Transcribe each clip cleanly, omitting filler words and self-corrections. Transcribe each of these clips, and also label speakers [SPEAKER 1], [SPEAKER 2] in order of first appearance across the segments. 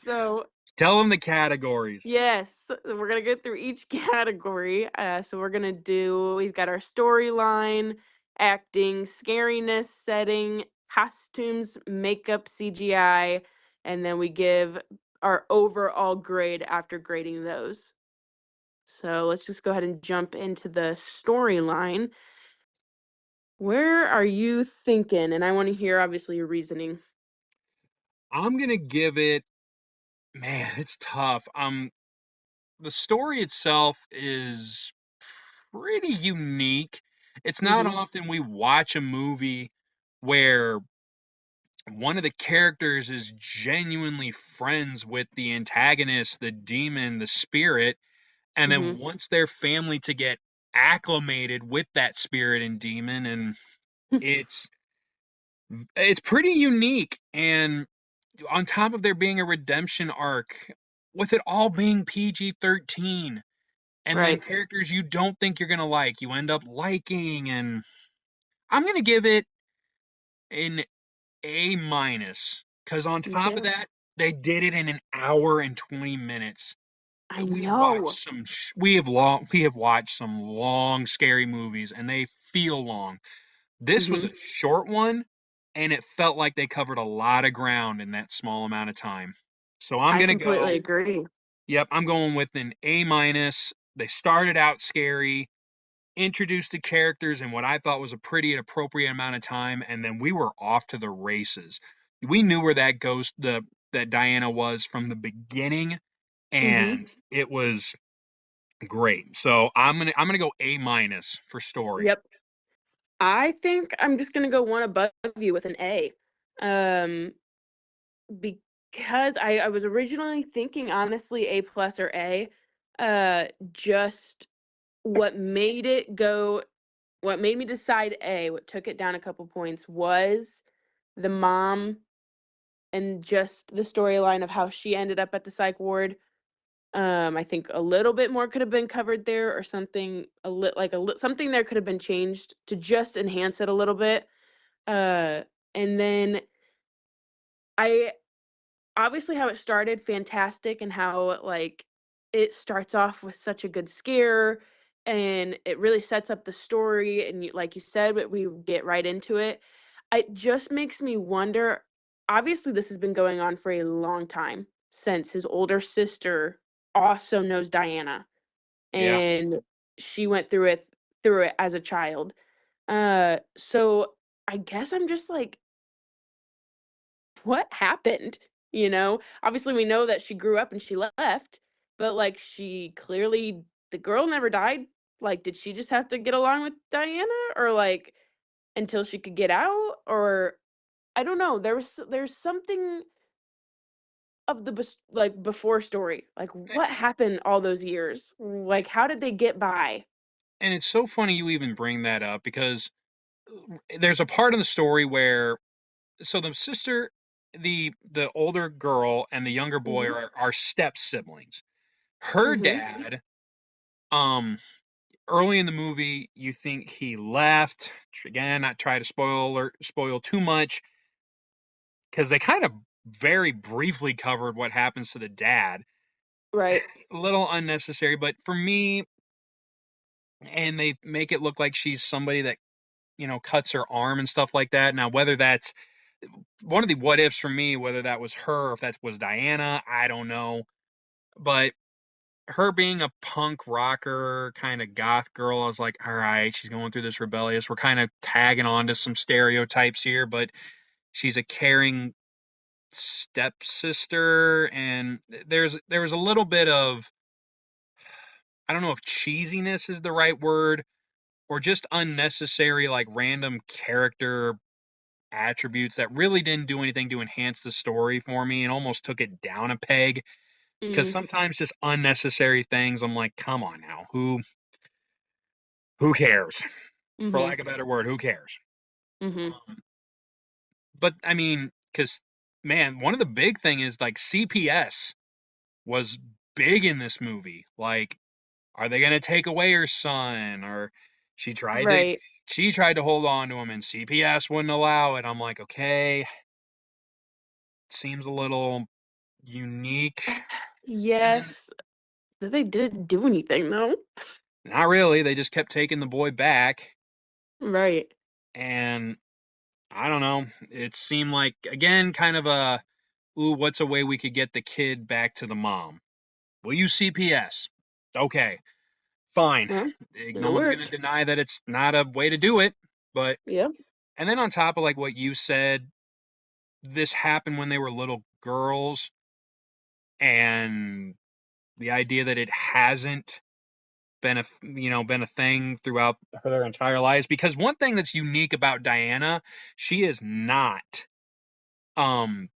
[SPEAKER 1] So,
[SPEAKER 2] Tell them the categories.
[SPEAKER 1] yes, we're gonna go through each category. We've got our storyline, acting, scariness, setting, costumes, makeup, CGI, and then we give our overall grade after grading those. So let's just go ahead and jump into the storyline. Where are you thinking? And I want to hear obviously your reasoning.
[SPEAKER 2] I'm gonna give it, man, it's tough. The story itself is pretty unique. It's not
[SPEAKER 1] Mm-hmm.
[SPEAKER 2] often we watch a movie where one of the characters is genuinely friends with the antagonist, the demon, the spirit, and then
[SPEAKER 1] Mm-hmm.
[SPEAKER 2] wants their family to get acclimated with that spirit and demon, and it's it's pretty unique. And on top of there being a redemption arc, with it all being PG-13, and then
[SPEAKER 1] Right.
[SPEAKER 2] characters you don't think you're gonna like, you end up liking, and I'm gonna give it an A minus. Because on top of
[SPEAKER 1] Okay.
[SPEAKER 2] that, they did it in an hour and 20 minutes.
[SPEAKER 1] I
[SPEAKER 2] We have watched
[SPEAKER 1] know.
[SPEAKER 2] some we have watched some long scary movies, and they feel long. This was
[SPEAKER 1] Mm-hmm.
[SPEAKER 2] a short one, and it felt like they covered a lot of ground in that small amount of time. So I'm
[SPEAKER 1] I
[SPEAKER 2] gonna go,
[SPEAKER 1] completely agree.
[SPEAKER 2] yep, I'm going with an A minus. They started out scary, introduced the characters in what I thought was a pretty appropriate amount of time, and then we were off to the races. We knew where that Diana was from the beginning,
[SPEAKER 1] Mm-hmm.
[SPEAKER 2] and it was great. So I'm gonna go A minus for story.
[SPEAKER 1] Yep. I think I'm just gonna go one above you with an A. Um, because I was originally thinking honestly A plus or A. Just what made it go what made me decide A, what took it down a couple points was the mom and just the storyline of how she ended up at the psych ward. I think a little bit more could have been covered there or something something there could have been changed to just enhance it a little bit. Uh, and then I obviously how it started fantastic and how like it starts off with such a good scare and it really sets up the story and like you said we get right into it. It just makes me wonder, obviously this has been going on for a long time since his older sister also knows Diana
[SPEAKER 2] Yeah.
[SPEAKER 1] and she went through it as a child. So I guess I'm just like, what happened? You know? Obviously, we know that she grew up and she left, but, like, she clearly the girl never died. Like, did she just have to get along with Diana or, like, until she could get out? Or I don't know. There's something of the before story. Like, what happened all those years? Like, how did they get by?
[SPEAKER 2] And it's so funny you even bring that up because there's a part in the story where the sister, the older girl and the younger boy
[SPEAKER 1] Mhm.
[SPEAKER 2] are step siblings. Her
[SPEAKER 1] Mhm.
[SPEAKER 2] dad, um, early in the movie, you think he left. Again, not try to spoil too much because they kind of very briefly covered what happens to the dad.
[SPEAKER 1] Right.
[SPEAKER 2] A little unnecessary, but for me, and they make it look like she's somebody that cuts her arm and stuff like that. Now, whether that's one of the what ifs for me, whether that was her or if that was Diana, I don't know. But her being a punk rocker kind of goth girl, I was like, all right, she's going through this rebellious. We're kind of tagging on to some stereotypes here, but she's a caring stepsister, and there was a little bit of, I don't know if cheesiness is the right word, or just unnecessary like random character attributes that really didn't do anything to enhance the story for me and almost took it down a peg. Because
[SPEAKER 1] Mhm.
[SPEAKER 2] sometimes just unnecessary things, I'm like, come on now, who cares? For
[SPEAKER 1] Mhm.
[SPEAKER 2] lack of a better word, who cares?
[SPEAKER 1] Mhm.
[SPEAKER 2] Um, but I mean, because man, one of the big thing is like CPS was big in this movie. Like, are they gonna take away her son? Or she tried to
[SPEAKER 1] Right.
[SPEAKER 2] she tried to hold on to him, and CPS wouldn't allow it. I'm like, okay, seems a little. unique, and
[SPEAKER 1] Yes. They didn't do anything though.
[SPEAKER 2] not really. They just kept taking the boy back,
[SPEAKER 1] Right.
[SPEAKER 2] and I don't know. It seemed like again kind of a ooh, what's a way we could get the kid back to the mom? We'll use CPS. Okay, fine.
[SPEAKER 1] Well,
[SPEAKER 2] No
[SPEAKER 1] it
[SPEAKER 2] one's gonna
[SPEAKER 1] worked.
[SPEAKER 2] deny that it's not a way to do it, but
[SPEAKER 1] Yep.
[SPEAKER 2] and then on top of like what you said, this happened when they were little girls, and the idea that it hasn't been been a thing throughout their entire lives. Because one thing that's unique about Diana, she is not um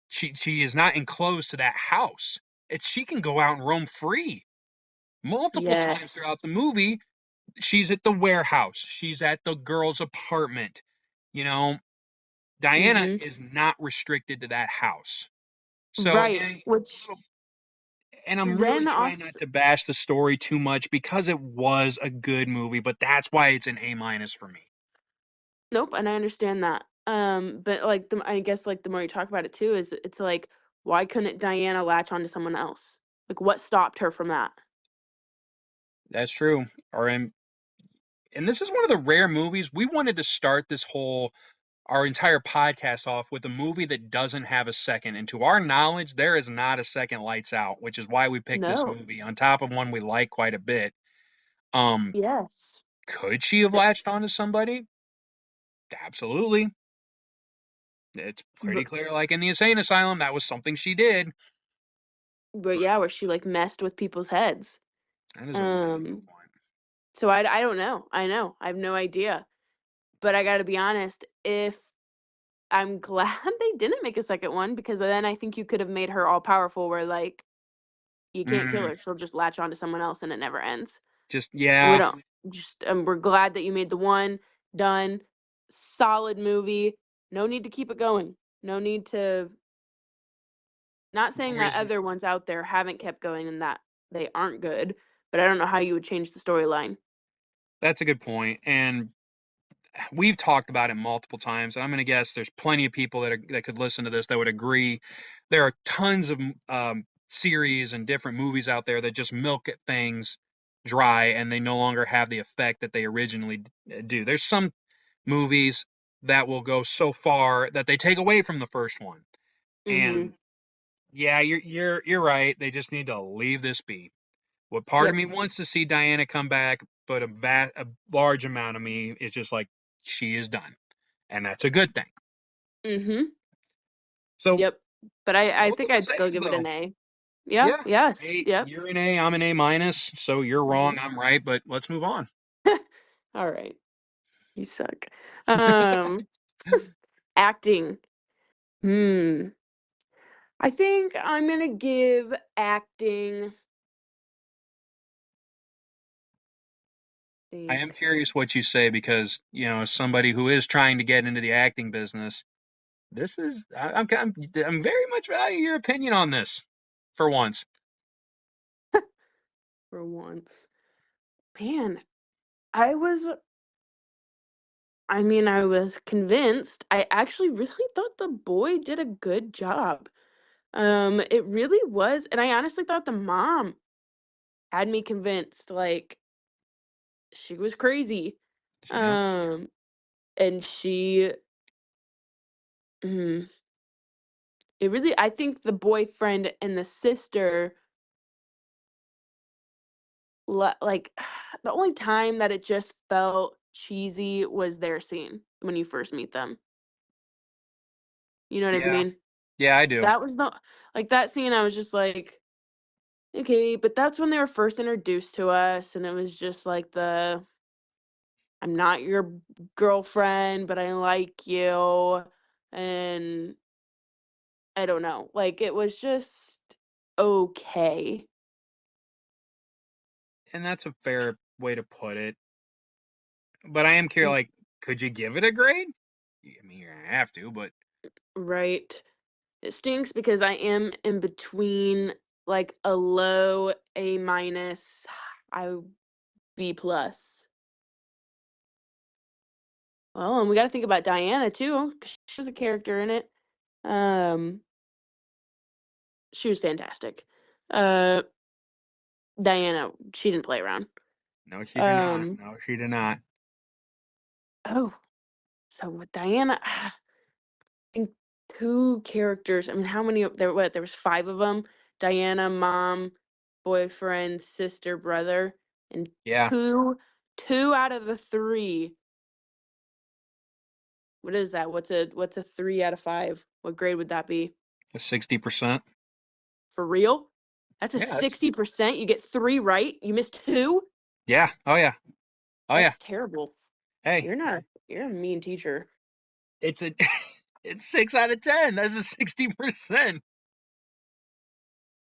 [SPEAKER 2] she is not enclosed to that house. It's she can go out and roam free multiple times throughout
[SPEAKER 1] Yes.
[SPEAKER 2] the movie. She's at the warehouse, she's at the girl's apartment. You know, Diana
[SPEAKER 1] Mhm.
[SPEAKER 2] is not restricted to that house. So
[SPEAKER 1] Right.
[SPEAKER 2] again, a
[SPEAKER 1] Which
[SPEAKER 2] little, and I'm really
[SPEAKER 1] then
[SPEAKER 2] trying not
[SPEAKER 1] also
[SPEAKER 2] to bash the story too much because it was a good movie, but that's why it's an A minus for me.
[SPEAKER 1] nope, and I understand that. But like I guess like the more you talk about it too, is it's like why couldn't Diana latch on to someone else? Like what stopped her from that?
[SPEAKER 2] That's true. Or and this is one of the rare movies we wanted to start this whole our entire podcast off with a movie that doesn't have a second. And to our knowledge, there is not a second Lights Out, which is why we picked this
[SPEAKER 1] No.
[SPEAKER 2] movie on top of one we like quite a bit. Um,
[SPEAKER 1] Yes.
[SPEAKER 2] could she have latched onto somebody? Absolutely. It's pretty
[SPEAKER 1] But
[SPEAKER 2] clear, like in the insane asylum, that was something she did.
[SPEAKER 1] but
[SPEAKER 2] But
[SPEAKER 1] yeah, where she like messed with people's heads.
[SPEAKER 2] that is a really good
[SPEAKER 1] Um
[SPEAKER 2] point.
[SPEAKER 1] so I don't know. I know. I have no idea. But I got to be honest, if I'm glad they didn't make a second one because then I think you could have made her all powerful where like you can't kill
[SPEAKER 2] Mm,
[SPEAKER 1] her. She'll just latch on to someone else and it never ends.
[SPEAKER 2] just
[SPEAKER 1] And we
[SPEAKER 2] yeah,
[SPEAKER 1] don't just we're glad that you made the one done solid movie. No need to keep it going. No need to not
[SPEAKER 2] no
[SPEAKER 1] saying that
[SPEAKER 2] reason.
[SPEAKER 1] other ones out there haven't kept going and that they aren't good, but I don't know how you would change the storyline.
[SPEAKER 2] That's a good point. And we've talked about it multiple times, and I'm going to guess there's plenty of people that could listen to this that would agree. There are tons of series and different movies out there that just milk at things dry, and they no longer have the effect that they originally do. There's some movies that will go so far that they take away from the first one, and
[SPEAKER 1] Mhm.
[SPEAKER 2] yeah, you're right. They just need to leave this be. What part of
[SPEAKER 1] Yep.
[SPEAKER 2] me wants to see Diana come back, but a large amount of me is just like she is done, and that's a good thing.
[SPEAKER 1] Mhm.
[SPEAKER 2] So
[SPEAKER 1] Yep. But I
[SPEAKER 2] both
[SPEAKER 1] think
[SPEAKER 2] of us
[SPEAKER 1] I'd still
[SPEAKER 2] A's
[SPEAKER 1] give it
[SPEAKER 2] though.
[SPEAKER 1] an A. Yeah.
[SPEAKER 2] Yeah,
[SPEAKER 1] Yes.
[SPEAKER 2] A,
[SPEAKER 1] Yep.
[SPEAKER 2] you're an A, I'm an A minus. So you're wrong,
[SPEAKER 1] Mhm.
[SPEAKER 2] I'm right. But let's move on.
[SPEAKER 1] All right. You suck. Um acting. Hmm. I think I'm going to give acting
[SPEAKER 2] I am
[SPEAKER 1] think
[SPEAKER 2] curious what you say because as somebody who is trying to get into the acting business, this is I'm very much value your opinion on this for once.
[SPEAKER 1] for once. Man, I was I mean, I was convinced. I actually really thought the boy did a good job. It really was, and I honestly thought the mom had me convinced, like, she was crazy.
[SPEAKER 2] Yeah,
[SPEAKER 1] Um, and she mm, it really I think the boyfriend and the sister like, the only time that it just felt cheesy was their scene when you first meet them. You know what I
[SPEAKER 2] yeah,
[SPEAKER 1] mean?
[SPEAKER 2] yeah, I do.
[SPEAKER 1] That was the like, that scene, I was just like, "Okay," but that's when they were first introduced to us, and it was just like "I'm not your girlfriend, but I like you," and I don't know, like, it was just okay.
[SPEAKER 2] And that's a fair way to put it. But I am curious,
[SPEAKER 1] Mm,
[SPEAKER 2] like, could you give it a grade? I mean, you're gonna have to, but
[SPEAKER 1] right. It stinks because I am in between, like, a low A minus, I B plus. Well, and we gotta think about Diana too, 'cause she was a character in it. Um, She was fantastic. Uh, Diana, she didn't play around.
[SPEAKER 2] No, she did not.
[SPEAKER 1] Um,
[SPEAKER 2] No, she did not.
[SPEAKER 1] oh, so with Diana, think 2 characters. I mean, how many there was 5 of them. Diana, mom, boyfriend, sister, brother, and
[SPEAKER 2] Yeah,
[SPEAKER 1] 2 out of the 3. What is that? What's a 3 out of 5? What grade would that be?
[SPEAKER 2] a 60%.
[SPEAKER 1] For real? That's a
[SPEAKER 2] Yeah, that's
[SPEAKER 1] 60%? You get 3 right? You missed 2?
[SPEAKER 2] yeah. Oh yeah. Oh yeah.
[SPEAKER 1] That's terrible.
[SPEAKER 2] Hey,
[SPEAKER 1] You're a mean teacher.
[SPEAKER 2] it's a it's 6 out of 10. That's a 60%.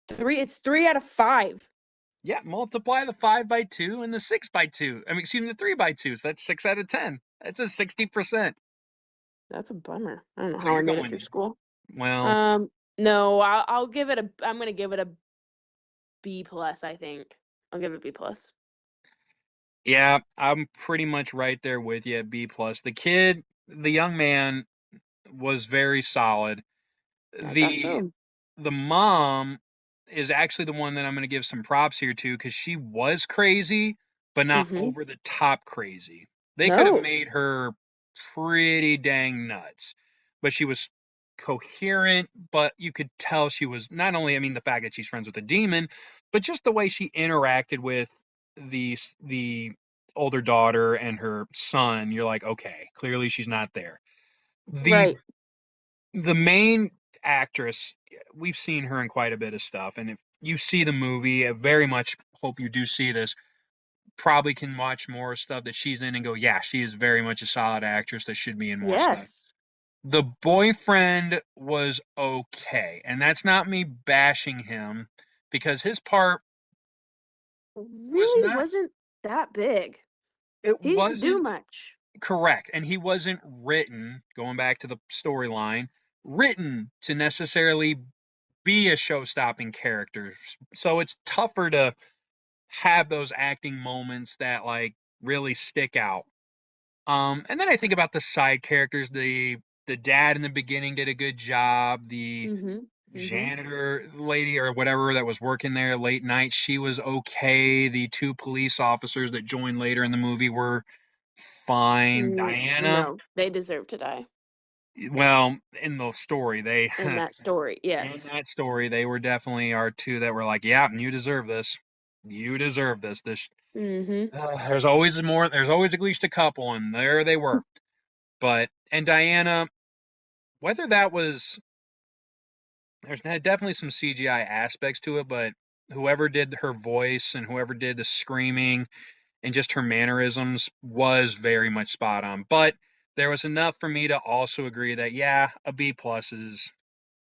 [SPEAKER 1] It's 3 out of 5.
[SPEAKER 2] Yeah, multiply the 5 by 2 and the 6 by 2. I mean, excuse me, the 3 by 2. So that's 6 out of 10. That's a 60%.
[SPEAKER 1] That's a bummer. I don't know
[SPEAKER 2] So
[SPEAKER 1] how I
[SPEAKER 2] you're
[SPEAKER 1] made it through
[SPEAKER 2] going,
[SPEAKER 1] school.
[SPEAKER 2] well,
[SPEAKER 1] No, I'm gonna give it a B plus, I think. I'll give it B plus.
[SPEAKER 2] yeah, I'm pretty much right there with you at B plus. The young man was very solid.
[SPEAKER 1] I thought
[SPEAKER 2] The
[SPEAKER 1] so.
[SPEAKER 2] the mom is actually the one that I'm going to give some props here to because she was crazy, but not
[SPEAKER 1] Mhm.
[SPEAKER 2] over the top crazy. They could have
[SPEAKER 1] No.
[SPEAKER 2] made her pretty dang nuts, but she was coherent. But you could tell she was not only, I mean, the fact that she's friends with a demon, but just the way she interacted with the older daughter and her son. You're like, okay, clearly she's not there. The
[SPEAKER 1] Right.
[SPEAKER 2] the main actress, we've seen her in quite a bit of stuff, and if you see the movie, I very much hope you do see this. Probably can watch more stuff that she's in and go, yeah, she is very much a solid actress that should be in more stuff.
[SPEAKER 1] Yes.
[SPEAKER 2] The boyfriend was okay, and that's not me bashing him because his part was
[SPEAKER 1] Really
[SPEAKER 2] not,
[SPEAKER 1] wasn't that big.
[SPEAKER 2] it
[SPEAKER 1] He didn't do
[SPEAKER 2] wasn't
[SPEAKER 1] much.
[SPEAKER 2] correct, and he wasn't written, going back to the storyline, written to necessarily be a show-stopping character. So it's tougher to have those acting moments that like really stick out. And then I think about the side characters. The dad in the beginning did a good job. The
[SPEAKER 1] Mhm. Mhm.
[SPEAKER 2] janitor lady or whatever that was working there late night, she was okay. The 2 police officers that joined later in the movie were fine. Diana,
[SPEAKER 1] No, they deserve to die
[SPEAKER 2] well, in the story, they
[SPEAKER 1] in that story.
[SPEAKER 2] in
[SPEAKER 1] Yes.
[SPEAKER 2] that story, they were definitely our 2 that were like, "Yeah, you deserve this. You deserve this. This
[SPEAKER 1] Mhm.
[SPEAKER 2] there's always more. There's always at least a couple, and there they were." But and Diana, whether that was there's definitely some CGI aspects to it, but whoever did her voice and whoever did the screaming and just her mannerisms was very much spot on. But there was enough for me to also agree that yeah, a B plus is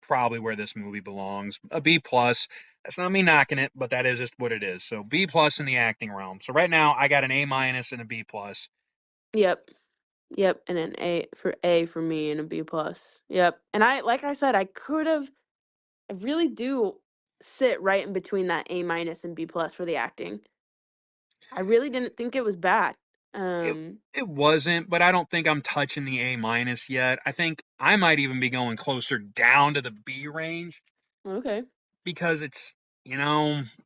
[SPEAKER 2] probably where this movie belongs. A B plus. That's not me knocking it, but that is just what it is. So B plus in the acting realm. So right now I got an A minus and a B plus.
[SPEAKER 1] Yep. Yep, and an A for me and a B plus. Yep. And I like I said, I really do sit right in between that A minus and B plus for the acting. I really didn't think it was bad.
[SPEAKER 2] It
[SPEAKER 1] Um,
[SPEAKER 2] it wasn't, but I don't think I'm touching the A minus yet. I think I might even be going closer down to the B range
[SPEAKER 1] okay.
[SPEAKER 2] because it's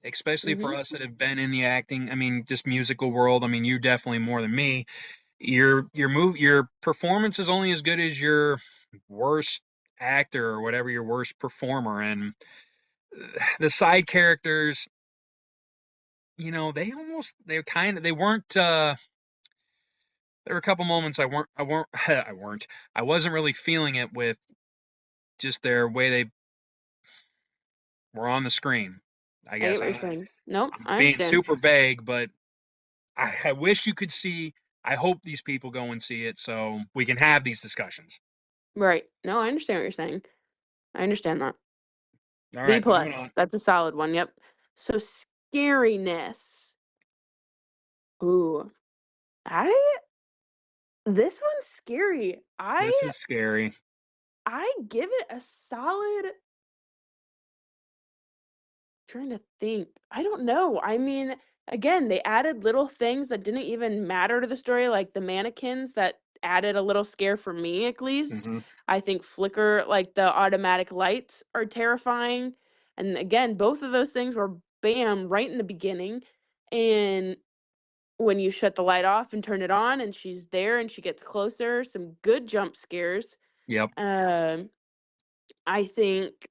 [SPEAKER 2] especially for
[SPEAKER 1] Mhm.
[SPEAKER 2] us that have been in the acting, I mean, just musical world. I mean, you definitely more than me. Your performance is only as good as your worst actor or whatever your worst performer, and the side characters, they weren't there were a couple moments I wasn't really feeling it with just their way they were on the screen. I
[SPEAKER 1] I get
[SPEAKER 2] guess
[SPEAKER 1] what you're saying. Nope,
[SPEAKER 2] I'm
[SPEAKER 1] I
[SPEAKER 2] being
[SPEAKER 1] understand.
[SPEAKER 2] super vague, but I wish you could see. I hope these people go and see it so we can have these discussions.
[SPEAKER 1] Right. No, I understand what you're saying. I understand that.
[SPEAKER 2] All
[SPEAKER 1] B
[SPEAKER 2] right, moving on.
[SPEAKER 1] plus. That's a solid one. Yep. So scariness. Ooh. I This one's scary.
[SPEAKER 2] This is scary.
[SPEAKER 1] I give it a solid. Trying to think. I don't know. I mean, again, they added little things that didn't even matter to the story, like the mannequins that added a little scare for me, at least.
[SPEAKER 2] Hmm.
[SPEAKER 1] I think flicker, like the automatic lights, are terrifying. And again, both of those things were bam right in the beginning. And when you shut the light off and turn it on and she's there and she gets closer, some good jump scares.
[SPEAKER 2] Yep.
[SPEAKER 1] Um, I think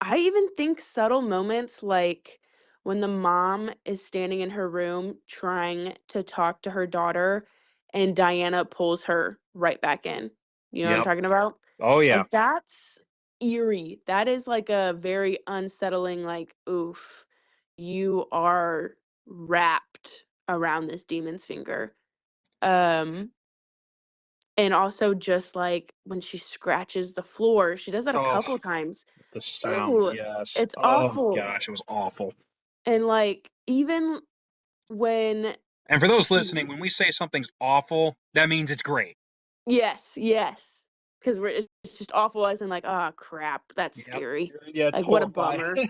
[SPEAKER 1] I even think subtle moments like when the mom is standing in her room trying to talk to her daughter and Diana pulls her right back in. You know what I'm
[SPEAKER 2] Yep.
[SPEAKER 1] talking about?
[SPEAKER 2] Oh yeah.
[SPEAKER 1] Like that's eerie. That is like a very unsettling, like, oof, you are wrapped around this demon's finger. Um, and also just like when she scratches the floor, she does that a
[SPEAKER 2] Oh,
[SPEAKER 1] couple times.
[SPEAKER 2] the sound.
[SPEAKER 1] Ew,
[SPEAKER 2] Yes.
[SPEAKER 1] it's
[SPEAKER 2] Oh
[SPEAKER 1] awful.
[SPEAKER 2] gosh, it was awful.
[SPEAKER 1] And, like, even when
[SPEAKER 2] And for those
[SPEAKER 1] she
[SPEAKER 2] listening, when we say something's awful, that means it's great.
[SPEAKER 1] yes, yes, 'cause we're it's just awful as in, like, "Ah, crap, that's
[SPEAKER 2] Yep.
[SPEAKER 1] scary."
[SPEAKER 2] Yeah, it's
[SPEAKER 1] Like, what a
[SPEAKER 2] horrifying.
[SPEAKER 1] bummer.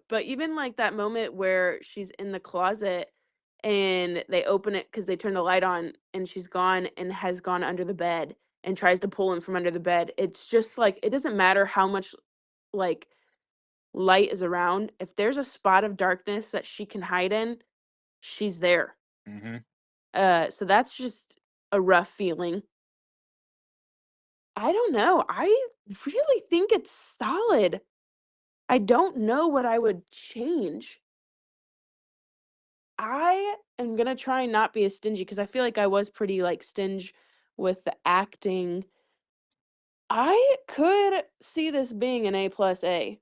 [SPEAKER 1] But even, like, that moment where she's in the closet and they open it because they turn the light on and she's gone and has gone under the bed and tries to pull him from under the bed, it's just, like, it doesn't matter how much, like, light is around, if there's a spot of darkness that she can hide in, she's there.
[SPEAKER 2] Hmm.
[SPEAKER 1] So that's just a rough feeling. I don't know. I really think it's solid. I don't know what I would change. I am gonna try and not be as stingy because I feel like I was pretty like stingy with the acting. I could see this being an A plus A.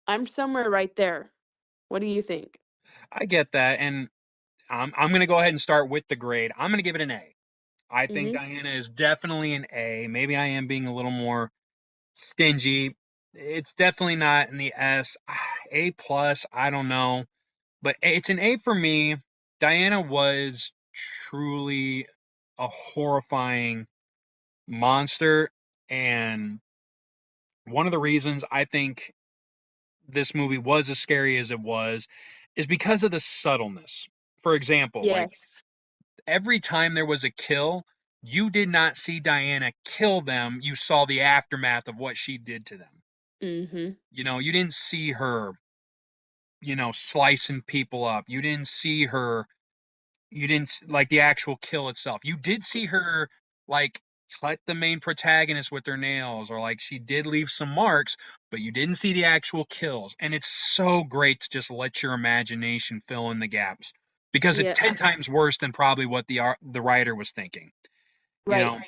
[SPEAKER 1] I'm somewhere right there. What do you think?
[SPEAKER 2] I get that, and I'm gonna go ahead and start with the grade. I'm gonna give it an A. I think
[SPEAKER 1] Mhm.
[SPEAKER 2] Diana is definitely an A. Maybe I am being a little more stingy. It's definitely not in the S. A plus. I don't know, but it's an A for me. Diana was truly a horrifying monster, and one of the reasons I think this movie was as scary as it was is because of the subtleness. For example, like
[SPEAKER 1] Yes.
[SPEAKER 2] every time there was a kill, you did not see Diana kill them. You saw the aftermath of what she did to them.
[SPEAKER 1] Mhm.
[SPEAKER 2] You didn't see her, slicing people up. You didn't like the actual kill itself. You did see her like cut the main protagonist with her nails, or like she did leave some marks, but you didn't see the actual kills. And it's so great to just let your imagination fill in the gaps because it's
[SPEAKER 1] Yeah.
[SPEAKER 2] 10 times worse than probably what the writer was thinking. You
[SPEAKER 1] Right.
[SPEAKER 2] know,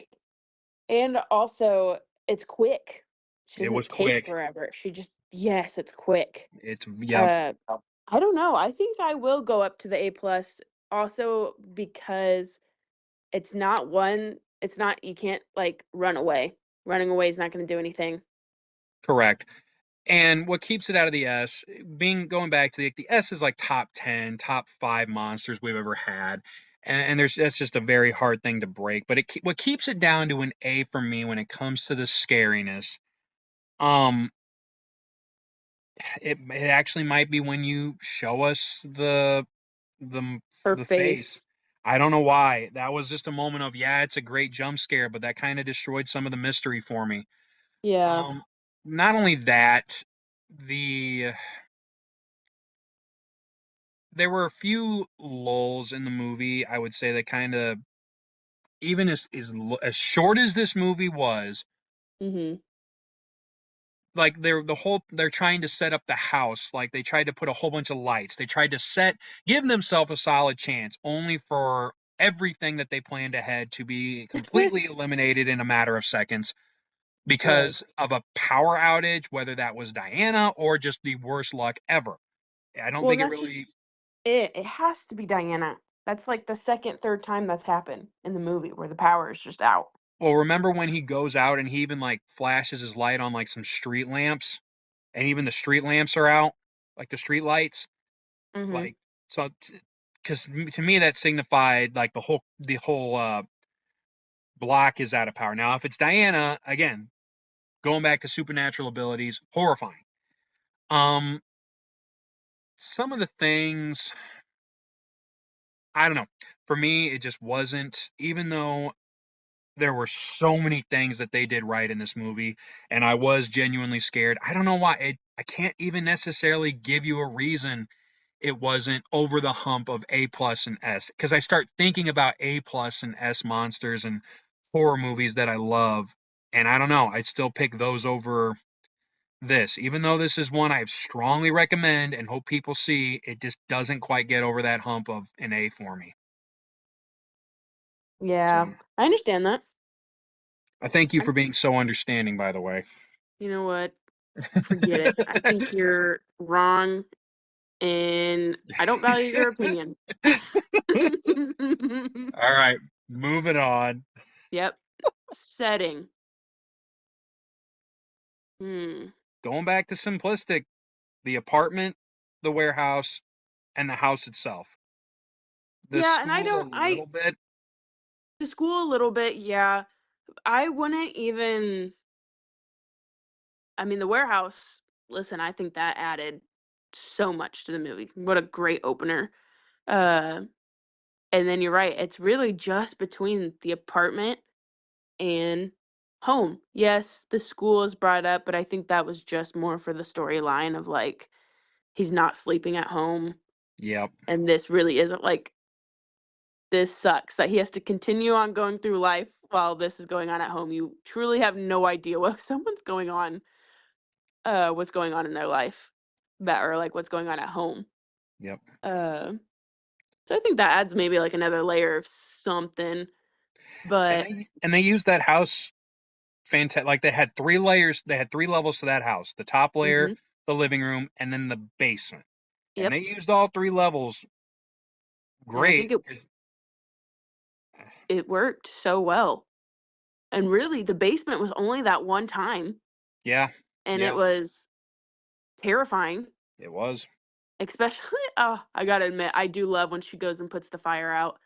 [SPEAKER 1] And also, it's quick. She
[SPEAKER 2] it was
[SPEAKER 1] doesn't take
[SPEAKER 2] quick.
[SPEAKER 1] forever. She just yes, it's quick.
[SPEAKER 2] It's yep,
[SPEAKER 1] Uh, I don't know. I think I will go up to the A plus also because it's not you can't like run away. Running away is not going to do anything.
[SPEAKER 2] correct. And what keeps it out of the S, being going back to the S is like top 10, top 5 monsters we've ever had. And there's that's just a very hard thing to break. But what keeps it down to an A for me when it comes to the scariness, um, it actually might be when you show us the
[SPEAKER 1] Her
[SPEAKER 2] the face.
[SPEAKER 1] face.
[SPEAKER 2] I don't know why. That was just a moment of yeah, it's a great jump scare, but that kind of destroyed some of the mystery for me.
[SPEAKER 1] Yeah.
[SPEAKER 2] Um, Not only that, the there were a few lulls in the movie, I would say, that kind of even as short as this movie was,
[SPEAKER 1] Mhm.
[SPEAKER 2] like they're trying to set up the house, like they tried to put a whole bunch of lights. They tried to give themselves a solid chance, only for everything that they planned ahead to be completely eliminated in a matter of seconds
[SPEAKER 1] Right.
[SPEAKER 2] because of a power outage, whether that was Diana or just the worst luck ever. I don't
[SPEAKER 1] Well, and
[SPEAKER 2] think it
[SPEAKER 1] that's just
[SPEAKER 2] really.
[SPEAKER 1] it. It has to be Diana. That's like the second, third time that's happened in the movie where the power is just out.
[SPEAKER 2] Well, remember when he goes out and he even like flashes his light on like some street lamps, and even the street lamps are out, like the street lights,
[SPEAKER 1] Mhm.
[SPEAKER 2] like so. Because to me that signified like the whole block is out of power. Now, if it's Diana, again, going back to supernatural abilities, horrifying. Um, some of the things, I don't know. For me, it just wasn't. Even though there were so many things that they did right in this movie, and I was genuinely scared. I don't know why. I can't even necessarily give you a reason it wasn't over the hump of A plus and S, because I start thinking about A plus and S monsters and horror movies that I love, and I don't know. I'd still pick those over this, even though this is one I strongly recommend and hope people see. It just doesn't quite get over that hump of an A for me.
[SPEAKER 1] Yeah,
[SPEAKER 2] So
[SPEAKER 1] I understand that.
[SPEAKER 2] I thank you
[SPEAKER 1] I
[SPEAKER 2] for
[SPEAKER 1] s
[SPEAKER 2] being so understanding, by the way.
[SPEAKER 1] You know what? Forget it. I think you're wrong, and I don't value your opinion.
[SPEAKER 2] All right, moving on.
[SPEAKER 1] Yep. Setting. Hmm.
[SPEAKER 2] Going back to simplistic, the apartment, the warehouse, and the house itself. The
[SPEAKER 1] Yeah, and
[SPEAKER 2] school a little bit.
[SPEAKER 1] the school a little bit, yeah. I wouldn't even I mean, the warehouse, listen, I think that added so much to the movie. What a great opener. Uh, and then you're right, it's really just between the apartment and home. Yes, the school is brought up, but I think that was just more for the storyline of like he's not sleeping at home,
[SPEAKER 2] Yep,
[SPEAKER 1] and this really isn't like this sucks that he has to continue on going through life while this is going on at home. You truly have no idea what someone's going on, what's going on in their life, that or like what's going on at home.
[SPEAKER 2] yep.
[SPEAKER 1] Uh, so I think that adds maybe like another layer of something.
[SPEAKER 2] And
[SPEAKER 1] But
[SPEAKER 2] they used that house fantastic. Like they had three layers. They had three levels to that house. The top layer,
[SPEAKER 1] hmm
[SPEAKER 2] the living room, and then the basement. And
[SPEAKER 1] yep,
[SPEAKER 2] they used all three levels.
[SPEAKER 1] and I think
[SPEAKER 2] Great.
[SPEAKER 1] it worked so well. And really, the basement was only that one time,
[SPEAKER 2] Yeah,
[SPEAKER 1] and it
[SPEAKER 2] yeah.
[SPEAKER 1] was terrifying.
[SPEAKER 2] It was.
[SPEAKER 1] Especially, oh, I gotta admit, I do love when she goes and puts the fire out.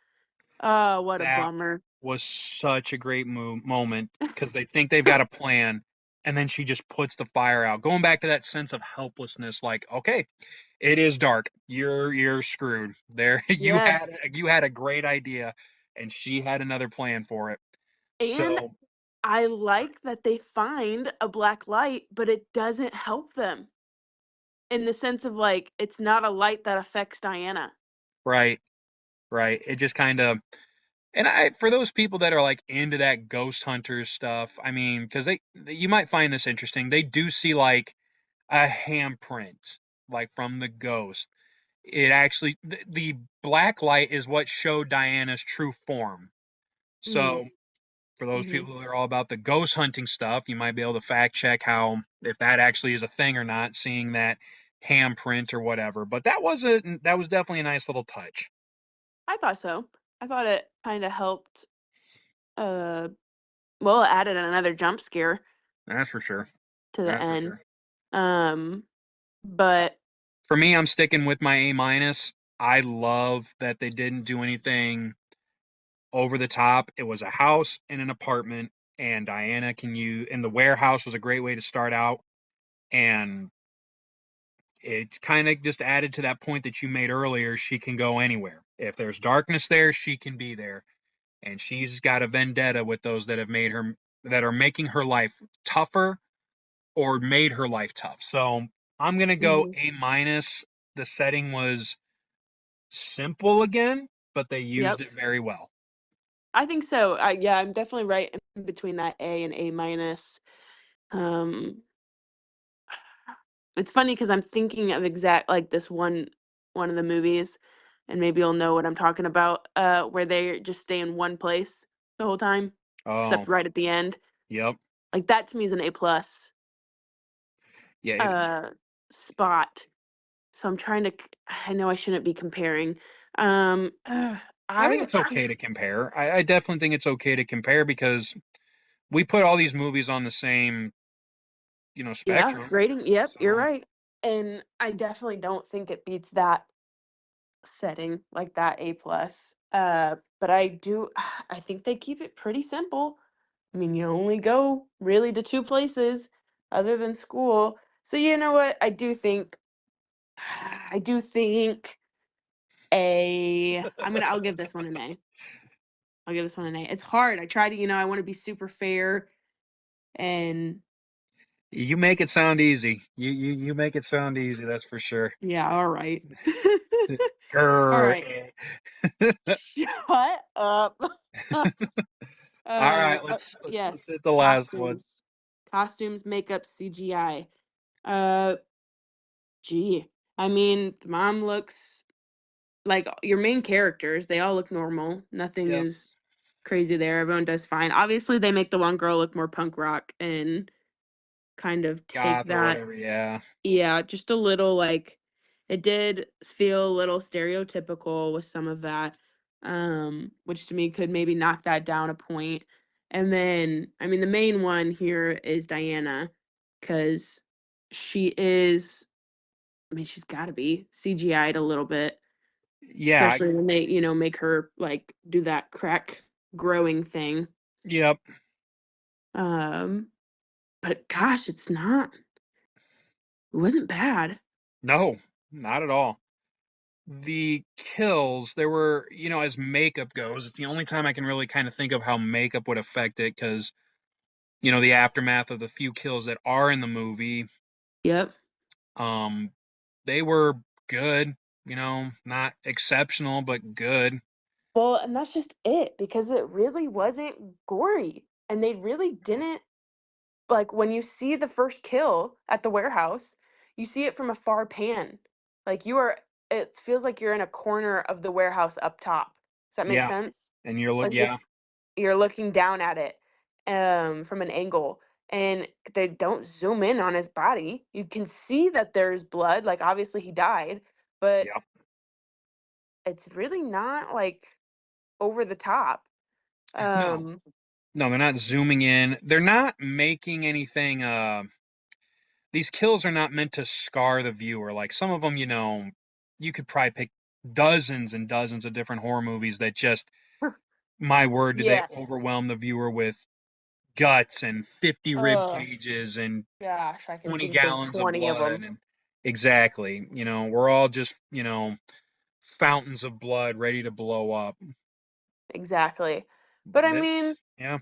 [SPEAKER 1] Oh, what a
[SPEAKER 2] That
[SPEAKER 1] bummer.
[SPEAKER 2] was such a great moment because they think they've got a plan, and then she just puts the fire out. Going back to that sense of helplessness, like, okay, it is dark. You're screwed. There,
[SPEAKER 1] Yes.
[SPEAKER 2] you had a great idea, and she had another plan for it.
[SPEAKER 1] And
[SPEAKER 2] So,
[SPEAKER 1] I like that they find a black light, but it doesn't help them in the sense of like it's not a light that affects Diana.
[SPEAKER 2] right, right. It just kind of, and I for those people that are like into that ghost hunters stuff, I mean, because you might find this interesting. They do see like a handprint, like from the ghost. It actually the black light is what showed Diana's true form.
[SPEAKER 1] Mm,
[SPEAKER 2] So for those
[SPEAKER 1] mhm.
[SPEAKER 2] people who are all about the ghost hunting stuff, you might be able to fact check how if that actually is a thing or not, seeing that handprint or whatever. But that was definitely a nice little touch.
[SPEAKER 1] I thought so. I thought it kind of helped. Uh, well, it added another jump scare
[SPEAKER 2] That's for sure.
[SPEAKER 1] to the
[SPEAKER 2] That's for
[SPEAKER 1] end.
[SPEAKER 2] sure.
[SPEAKER 1] Um, but
[SPEAKER 2] For me, I'm sticking with my A minus. I love that they didn't do anything over the top. It was a house and an apartment, and Diana can you and the warehouse was a great way to start out. And it kind of just added to that point that you made earlier. She can go anywhere. If there's darkness there, she can be there. And she's got a vendetta with those that have made her that are making her life tougher or made her life tough. So I'm gonna go
[SPEAKER 1] mhm.
[SPEAKER 2] A minus. The setting was simple again, but they used
[SPEAKER 1] Yep,
[SPEAKER 2] it very well.
[SPEAKER 1] I think so. Yeah, I'm definitely right in between that A and A minus. Um, it's funny because I'm thinking of exact like this one of the movies, and maybe you'll know what I'm talking about. Where they just stay in one place the whole time,
[SPEAKER 2] Oh,
[SPEAKER 1] except right at the end.
[SPEAKER 2] yep.
[SPEAKER 1] Like that to me is an A plus
[SPEAKER 2] Yeah,
[SPEAKER 1] uh spot. So I'm trying to. I know I shouldn't be comparing. Um,
[SPEAKER 2] I think
[SPEAKER 1] I
[SPEAKER 2] it's okay to compare. I definitely think it's okay to compare because we put all these movies on the same,
[SPEAKER 1] yeah,
[SPEAKER 2] spectrum.
[SPEAKER 1] rating. Yep, you're
[SPEAKER 2] So,
[SPEAKER 1] right. And I definitely don't think it beats that setting like that A plus. But I do. I think they keep it pretty simple. I mean, you only go really to two places other than school. So you know what? I do think. I do think I'll give this one an A. I'll give this one an A. It's hard. I try to, I want to be super fair and
[SPEAKER 2] You make it sound easy. You make it sound easy, that's for sure.
[SPEAKER 1] yeah, all right. All
[SPEAKER 2] Grr,
[SPEAKER 1] right.
[SPEAKER 2] eh.
[SPEAKER 1] Shut up.
[SPEAKER 2] All right, let's
[SPEAKER 1] Yes,
[SPEAKER 2] hit the last one.
[SPEAKER 1] costumes. Costumes, makeup, CGI. Uh, gee. I mean, the mom looks like your main characters, they all look normal. Nothing
[SPEAKER 2] Yep.
[SPEAKER 1] is crazy there. Everyone does fine. Obviously, they make the one girl look more punk rock and kind of take
[SPEAKER 2] Goth or
[SPEAKER 1] that.
[SPEAKER 2] whatever, yeah.
[SPEAKER 1] Yeah, just a little like it did feel a little stereotypical with some of that, which to me could maybe knock that down a point. And then, I mean, the main one here is Diana, because she is, I mean, she's got to be CGI'd a little bit,
[SPEAKER 2] Yeah,
[SPEAKER 1] especially when they, make her like do that crack growing thing.
[SPEAKER 2] yep.
[SPEAKER 1] Um, but gosh, it wasn't bad.
[SPEAKER 2] No, not at all. The kills, there were, as makeup goes, it's the only time I can really kind of think of how makeup would affect it because, the aftermath of the few kills that are in the movie,
[SPEAKER 1] Yep.
[SPEAKER 2] um, they were good, not exceptional, but good.
[SPEAKER 1] Well, and that's just it because it really wasn't gory. And they really didn't like when you see the first kill at the warehouse, you see it from a far pan. Like it feels like you're in a corner of the warehouse up top. Does that make
[SPEAKER 2] Yeah.
[SPEAKER 1] sense?
[SPEAKER 2] And you're
[SPEAKER 1] Like
[SPEAKER 2] yeah,
[SPEAKER 1] you're looking down at it from an angle and they don't zoom in on his body. You can see that there's blood, like obviously he died, but
[SPEAKER 2] yeah.
[SPEAKER 1] it's really not like over the top.
[SPEAKER 2] No,
[SPEAKER 1] Um,
[SPEAKER 2] no, they're not zooming in. They're not making anything. These kills are not meant to scar the viewer. Like some of them, you could probably pick dozens and dozens of different horror movies that just, my word, do they
[SPEAKER 1] yes.
[SPEAKER 2] overwhelm the viewer with guts and 50 rib
[SPEAKER 1] Oh
[SPEAKER 2] cages and
[SPEAKER 1] gosh, I can
[SPEAKER 2] 20
[SPEAKER 1] think of
[SPEAKER 2] gallons of
[SPEAKER 1] 20 of
[SPEAKER 2] blood
[SPEAKER 1] them.
[SPEAKER 2] and exactly. We're all just, fountains of blood ready to blow up.
[SPEAKER 1] Exactly. But I mean,
[SPEAKER 2] Yeah,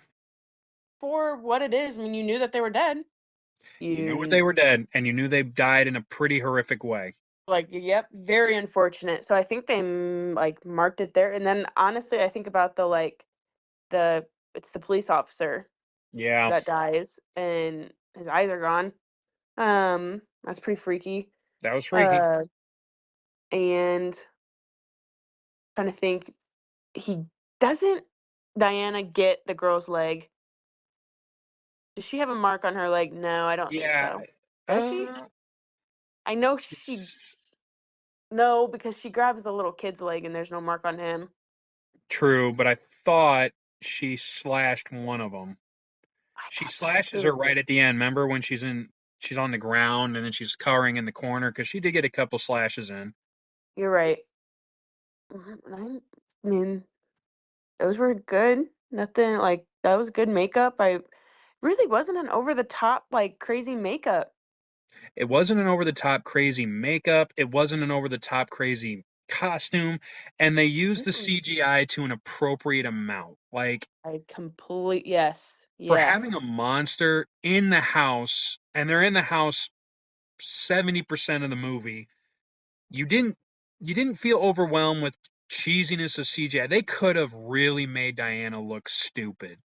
[SPEAKER 1] for what it is, I mean, you knew that they were dead.
[SPEAKER 2] you knew what they
[SPEAKER 1] You
[SPEAKER 2] were dead, and you knew they died in a pretty horrific way.
[SPEAKER 1] like, yep, very unfortunate. So I think they like marked it there. And then honestly, I think about the it's the police officer
[SPEAKER 2] Yeah,
[SPEAKER 1] that dies and his eyes are gone. That's pretty freaky.
[SPEAKER 2] that was freaky.
[SPEAKER 1] Uh, and trying to think, he doesn't Diana get the girl's leg? Does she have a mark on her leg? No, I don't think
[SPEAKER 2] Yeah,
[SPEAKER 1] so. Does she?
[SPEAKER 2] uh,
[SPEAKER 1] I know she
[SPEAKER 2] it's
[SPEAKER 1] no, because she grabs the little kid's leg and there's no mark on him.
[SPEAKER 2] true, but I thought she slashed one of them.
[SPEAKER 1] I
[SPEAKER 2] She
[SPEAKER 1] thought so
[SPEAKER 2] slashes her
[SPEAKER 1] too.
[SPEAKER 2] right at the end. Remember when she's on the ground and then she's cowering in the corner because she did get a couple slashes in.
[SPEAKER 1] You're right. I mean, those were good. Nothing like that was good makeup. I really wasn't an over the top like crazy makeup.
[SPEAKER 2] It wasn't an over the top crazy makeup. It wasn't an over the top crazy costume, and they used the
[SPEAKER 1] Mm-mm.
[SPEAKER 2] CGI to an appropriate amount. Like
[SPEAKER 1] Yes,
[SPEAKER 2] for having a
[SPEAKER 1] yes.
[SPEAKER 2] monster in the house, and they're in the house 70% of the movie, you didn't you didn't feel overwhelmed with cheesiness of CGI. They could have really made Diana look stupid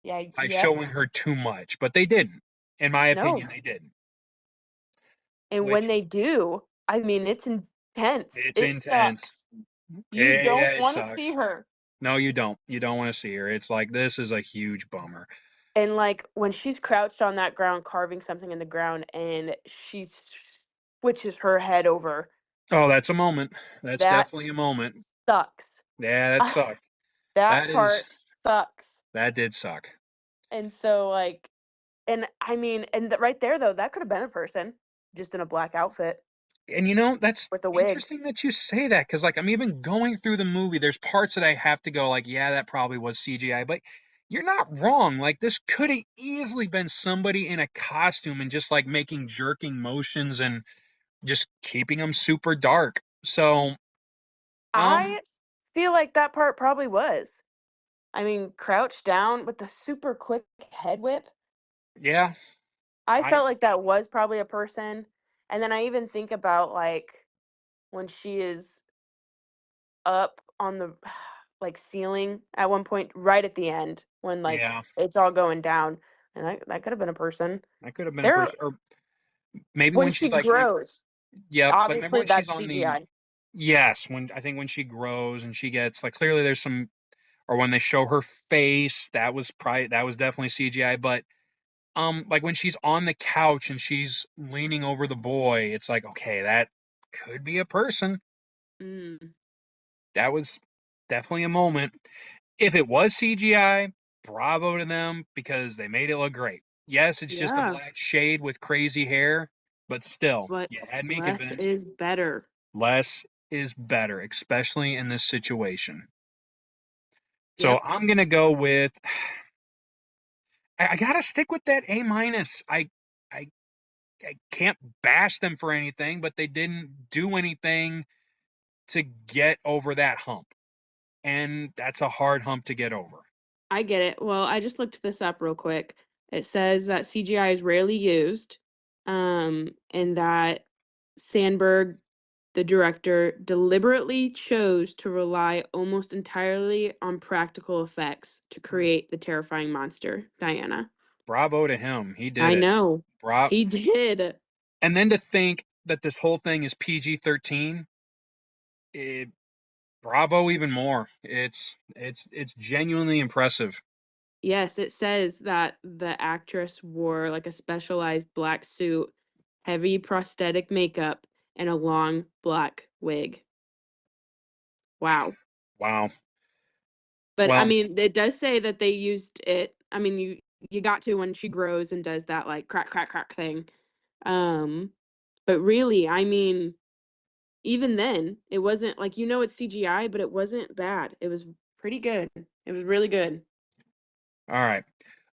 [SPEAKER 1] Yeah,
[SPEAKER 2] by
[SPEAKER 1] yep.
[SPEAKER 2] showing her too much, but they didn't. In my opinion,
[SPEAKER 1] No.
[SPEAKER 2] they didn't.
[SPEAKER 1] And when
[SPEAKER 2] Which
[SPEAKER 1] they do, I mean, it's intense.
[SPEAKER 2] it's
[SPEAKER 1] It
[SPEAKER 2] intense.
[SPEAKER 1] sucks. You don't
[SPEAKER 2] It
[SPEAKER 1] want to see
[SPEAKER 2] sucks.
[SPEAKER 1] her.
[SPEAKER 2] No, you don't. You don't want to see her. It's like this is a huge bummer.
[SPEAKER 1] And like when she's crouched on that ground carving something in the ground and she switches her head over,
[SPEAKER 2] Oh, that's a moment. That's
[SPEAKER 1] that
[SPEAKER 2] definitely a moment.
[SPEAKER 1] sucks.
[SPEAKER 2] Yeah, that sucked.
[SPEAKER 1] That
[SPEAKER 2] That is
[SPEAKER 1] part sucks.
[SPEAKER 2] that did suck.
[SPEAKER 1] And so like and I mean and right there though, that could have been a person just in a black outfit
[SPEAKER 2] And that's
[SPEAKER 1] with a wig.
[SPEAKER 2] interesting that you say that because like I'm even going through the movie. There's parts that I have to go like, yeah, that probably was CGI, but you're not wrong. Like this could have easily been somebody in a costume and just like making jerking motions and just keeping them super dark. So, um,
[SPEAKER 1] I feel like that part probably was. I mean, crouched down with the super quick head whip.
[SPEAKER 2] Yeah,
[SPEAKER 1] I
[SPEAKER 2] I
[SPEAKER 1] felt like that was probably a person. And then I even think about like when she is up on the like ceiling at one point right at the end when like
[SPEAKER 2] yeah,
[SPEAKER 1] it's all going down and that could have been a person.
[SPEAKER 2] that could have been a
[SPEAKER 1] There
[SPEAKER 2] person, or maybe
[SPEAKER 1] when
[SPEAKER 2] when
[SPEAKER 1] she
[SPEAKER 2] she's like,
[SPEAKER 1] grows,
[SPEAKER 2] yep, like maybe
[SPEAKER 1] obviously
[SPEAKER 2] when she's
[SPEAKER 1] that's
[SPEAKER 2] on the,
[SPEAKER 1] CGI.
[SPEAKER 2] yes, when I think when she grows and she gets like clearly there's some, or when they show her face, that was definitely CGI. But like when she's on the couch and she's leaning over the boy, it's like, okay, that could be a person.
[SPEAKER 1] Mm,
[SPEAKER 2] That was definitely a moment. If it was CGI, bravo to them because they made it look great. Yes, it's just a
[SPEAKER 1] yeah,
[SPEAKER 2] black shade with crazy hair, but still,
[SPEAKER 1] but
[SPEAKER 2] you had me
[SPEAKER 1] less
[SPEAKER 2] convinced.
[SPEAKER 1] is better.
[SPEAKER 2] Less is better, especially in this situation. So
[SPEAKER 1] Yep,
[SPEAKER 2] I'm gonna go with. I gotta stick with that A minus. I I can't bash them for anything, but they didn't do anything to get over that hump, and that's a hard hump to get over.
[SPEAKER 1] I get it. Well, I just looked this up real quick. It says that CGI is rarely used, and that Sandberg, the director, deliberately chose to rely almost entirely on practical effects to create the terrifying monster, Diana.
[SPEAKER 2] Bravo to him. He did
[SPEAKER 1] I
[SPEAKER 2] it.
[SPEAKER 1] know.
[SPEAKER 2] Bra-
[SPEAKER 1] He did.
[SPEAKER 2] and then to think that this whole thing is PG-13, it, bravo even more. It's genuinely impressive.
[SPEAKER 1] Yes, it says that the actress wore like a specialized black suit, heavy prosthetic makeup, and a long black wig. Wow.
[SPEAKER 2] Wow.
[SPEAKER 1] But I
[SPEAKER 2] Well,
[SPEAKER 1] mean, it does say that they used it. I mean, you got to when she grows and does that like crack crack crack thing. Um, but really, I mean, even then, it wasn't like it's CGI, but it wasn't bad. It was pretty good. It was really good
[SPEAKER 2] all right.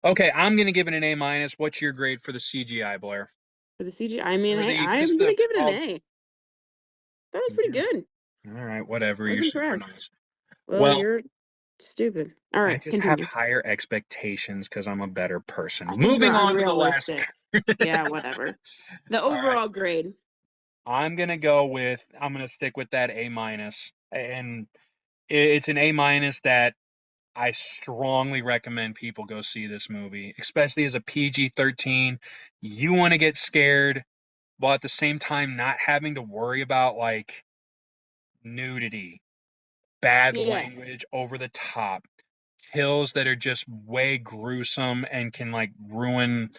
[SPEAKER 2] Okay, I'm gonna give it an A minus. What's your grade for the CGI, Blair?
[SPEAKER 1] for the CGI. I mean,
[SPEAKER 2] Or
[SPEAKER 1] hey,
[SPEAKER 2] the
[SPEAKER 1] I'm
[SPEAKER 2] just
[SPEAKER 1] gonna
[SPEAKER 2] the
[SPEAKER 1] give it an
[SPEAKER 2] well,
[SPEAKER 1] A. That was pretty
[SPEAKER 2] you're
[SPEAKER 1] good.
[SPEAKER 2] all right, whatever.
[SPEAKER 1] I was
[SPEAKER 2] You're super
[SPEAKER 1] impressed.
[SPEAKER 2] nice.
[SPEAKER 1] Well,
[SPEAKER 2] Well,
[SPEAKER 1] you're stupid. All
[SPEAKER 2] I
[SPEAKER 1] right,
[SPEAKER 2] just have
[SPEAKER 1] continue.
[SPEAKER 2] higher expectations because I'm a better person.
[SPEAKER 1] I think you're
[SPEAKER 2] Moving on to the last.
[SPEAKER 1] unrealistic. Yeah, whatever. The
[SPEAKER 2] All right.
[SPEAKER 1] overall grade.
[SPEAKER 2] I'm gonna stick with that A minus. And it's an A minus that I strongly recommend people go see this movie, especially as a PG-13. You want to get scared while at the same time not having to worry about like nudity, bad
[SPEAKER 1] Yes.
[SPEAKER 2] language over the top, kills that are just way gruesome and can like ruin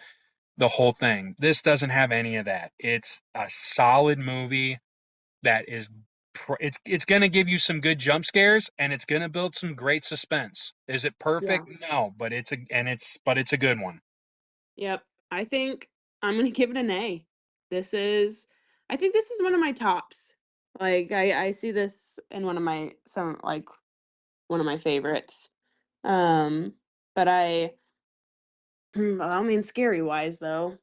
[SPEAKER 2] the whole thing. This doesn't have any of that. It's a solid movie that is it's going to give you some good jump scares and it's going to build some great suspense. Is it
[SPEAKER 1] Yeah.
[SPEAKER 2] perfect? No, but it's a good one.
[SPEAKER 1] Yep. I think I'm gonna give it an A. This is I think this is one of my tops. Like I see this in one of my favorites. Um but well, I mean scary wise though.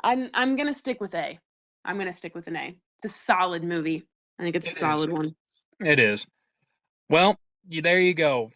[SPEAKER 1] I'm gonna stick with A. I'm gonna stick with an A. It's a solid movie. I think it's a
[SPEAKER 2] It is.
[SPEAKER 1] solid one.
[SPEAKER 2] It is. Well, there you go.